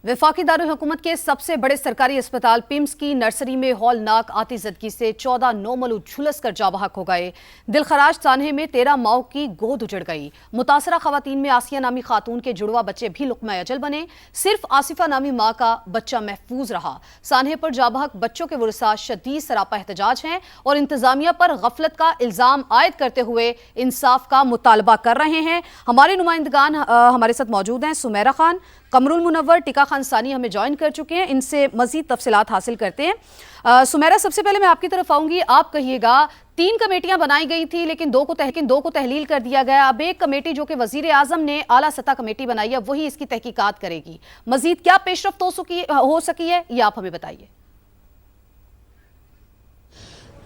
वफाकी दारुल-हुकूमत के सबसे बड़े सरकारी अस्पताल पिम्स की नर्सरी में हौलनाक आतिज़दगी से 14 नौमौलूद झुलस कर जाँ बहक हो गए। दिलखराज सानहे में 13 माओं की गोद उजड़ गई। मुतासरा खवातीन में आसिया नामी खातून के जुड़वा बच्चे भी लुक़मा अजल बने। सिर्फ आसिफा नामी माँ का बच्चा महफूज रहा। सानहे पर जाँ बहक बच्चों के वरसा शदीद सरापा एहतजाज हैं और इंतजामिया पर गफलत का इल्ज़ाम आयद करते हुए इंसाफ का मुतालबा कर रहे हैं। हमारे नुमाइंदगान हमारे साथ मौजूद हैं। सुमेरा खान, कमरुल मुनव्वर, टिका खान सानी हमें ज्वाइन कर चुके हैं। इनसे मजीद तफसीलात हासिल करते हैं। सुमेरा, सबसे पहले मैं आपकी तरफ आऊंगी। आप कहिएगा, 3 कमेटियां बनाई गई थी लेकिन दो को तहलील कर दिया गया। अब एक कमेटी जो कि वजीर आजम ने आला सतह कमेटी बनाई है, वही इसकी तहकीकात करेगी। मजीद क्या पेशरफ्त हो सकी है, ये आप हमें बताइए।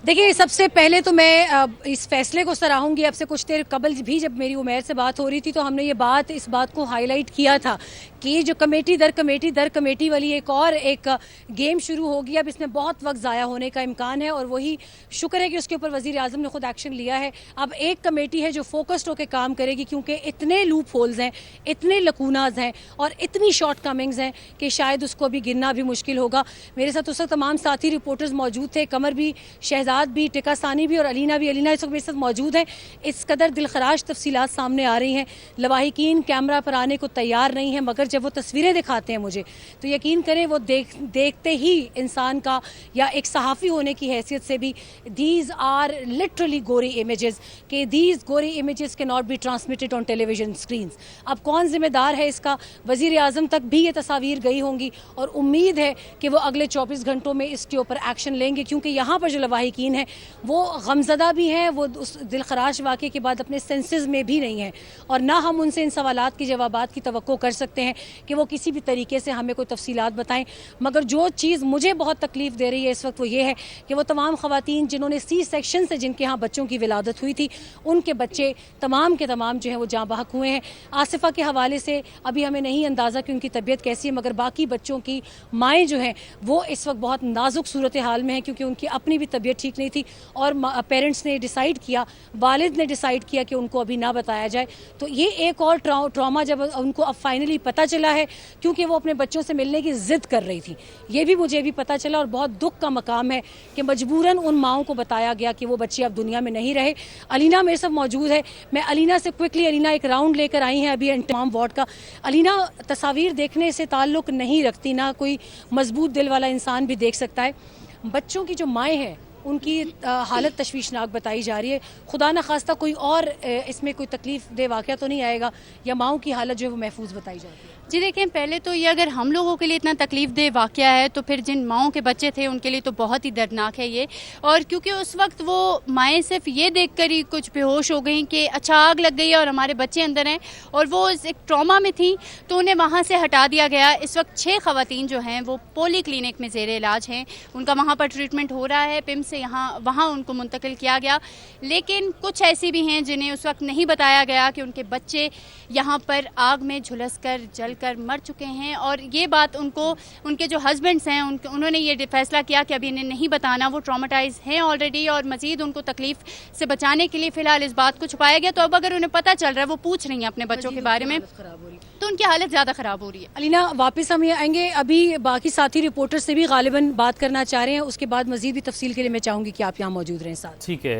देखिए, सबसे पहले तो मैं इस फैसले को सराहूंगी। अब से कुछ देर कबल भी जब मेरी उमैर से बात हो रही थी तो हमने ये इस बात को हाईलाइट किया था कि जो कमेटी दर कमेटी वाली एक गेम शुरू होगी। अब इसमें बहुत वक्त ज़ाया होने का इम्कान है और वही शुक्र है कि उसके ऊपर वज़ीर आज़म ने खुद एक्शन लिया है। अब एक कमेटी है जो फोकस्ड होकर काम करेगी, क्योंकि इतने लूप होल्स हैं, इतने लकूनाज हैं और इतनी शॉर्ट कमिंग्स हैं कि शायद उसको अभी गिनना भी मुश्किल होगा। मेरे साथ उस वक्त तमाम साथी रिपोर्टर्स मौजूद थे, कमर भी, शहजाद भी, टिका सानी भी और अलीना इस वक्त मेरे साथ मौजूद हैं। इस कदर दिलखराश तफसीलात सामने आ रही हैं। लवाहिकीन कैमरा पर आने को तैयार नहीं है, मगर जब वो तस्वीरें दिखाते हैं मुझे तो यकीन करें वो देखते ही इंसान का या एक सहाफ़ी होने की हैसियत से भी, दीज आर लिटरली गोरी इमेजेस कि दीज गोरी इमेजेस के not be transmitted on television screens. अब कौन जिम्मेदार है इसका? वज़ीर आज़म तक भी ये तस्वीर गई होंगी और उम्मीद है कि वो अगले 24 घंटों में इसके ऊपर एक्शन लेंगे, क्योंकि यहाँ पर जो लवाहिकीन है वो गमज़दा भी हैं, वो उस दिलखराश वाक़े के बाद अपने सेंसेस में भी नहीं हैं और ना हम उनसे इन सवालात की जवाबात की तवक्को कर सकते हैं कि वो किसी भी तरीके से हमें कोई तफसीलात बताएं। मगर जो चीज़ मुझे बहुत तकलीफ़ दे रही है इस वक्त वो ये है कि वो तमाम ख़वातीन जिन्होंने सी सेक्शन से जिनके यहाँ बच्चों की विलादत हुई थी, उनके बच्चे तमाम के तमाम जो हैं वो जाँ बहक हुए हैं। आसिफा के हवाले से अभी हमें नहीं अंदाज़ा कि उनकी तबीयत कैसी है, मगर बाकी बच्चों की माएँ जो हैं वो इस वक्त बहुत नाजुक सूरत हाल में हैं, क्योंकि उनकी अपनी भी तबीयत ठीक नहीं थी और पेरेंट्स ने डिसाइड किया, वालिद ने डिसाइड किया कि उनको अभी ना बताया जाए। तो ये एक और ट्रॉमा जब उनको अब फाइनली पता चला है, क्योंकि वो अपने बच्चों से मिलने की ज़िद कर रही थी, ये भी मुझे भी पता चला और बहुत दुख का मकाम है कि मजबूरन उन माओं को बताया गया कि वो बच्चे अब दुनिया में नहीं रहे। अलीना मेरे साथ मौजूद है, मैं अलीना से क्विकली, अलीना एक राउंड लेकर आई हैं अभी तमाम वार्ड का। अलीना, तस्वीर देखने से ताल्लुक़ नहीं रखती, ना कोई मजबूत दिल वाला इंसान भी देख सकता है। बच्चों की जो माएँ हैं उनकी हालत तशवीशनाक बताई जा रही है। खुदा न खास्ता कोई और इसमें कोई तकलीफ दे वाक़या तो नहीं आएगा, या माओं की हालत जो है वो महफूज बताई जाती है? जी देखें, पहले तो ये अगर हम लोगों के लिए इतना तकलीफ़ दे वाक़या है तो फिर जिन माओं के बच्चे थे उनके लिए तो बहुत ही दर्दनाक है ये। और क्योंकि उस वक्त वो माएँ सिर्फ ये देख कर ही कुछ बेहोश हो गई कि अच्छा आग लग गई है और हमारे बच्चे अंदर हैं, और वो एक ट्रॉमा में थी तो उन्हें वहाँ से हटा दिया गया। इस वक्त 6 ख़वातीन जो हैं वो पोली क्लिनिक में ज़ेर इलाज हैं, उनका वहाँ पर ट्रीटमेंट हो रहा है। पिम्स से वहाँ उनको मुंतकिल किया गया, लेकिन कुछ ऐसी भी हैं जिन्हें उस वक्त नहीं बताया गया कि उनके बच्चे यहाँ पर आग में झुलस कर जल कर मर चुके हैं। और ये बात उनके जो हस्बैंड्स हैं उन्होंने ये फैसला किया कि अभी इन्हें नहीं बताना, वो ट्रॉमेटाइज हैं ऑलरेडी और मज़ीद उनको तकलीफ़ से बचाने के लिए फ़िलहाल इस बात को छुपाया गया। तो अब अगर उन्हें पता चल रहा है, वो पूछ रही हैं अपने बच्चों के बारे में, तो उनकी हालत ज़्यादा ख़राब हो रही है। अलीना, वापस हम ये आएंगे, अभी बाकी साथी रिपोर्टर से भी गालिबन बात करना चाह रहे हैं, उसके बाद मज़ीद भी तफसील के लिए मैं चाहूँगी कि आप यहाँ मौजूद रहें साथ। ठीक है।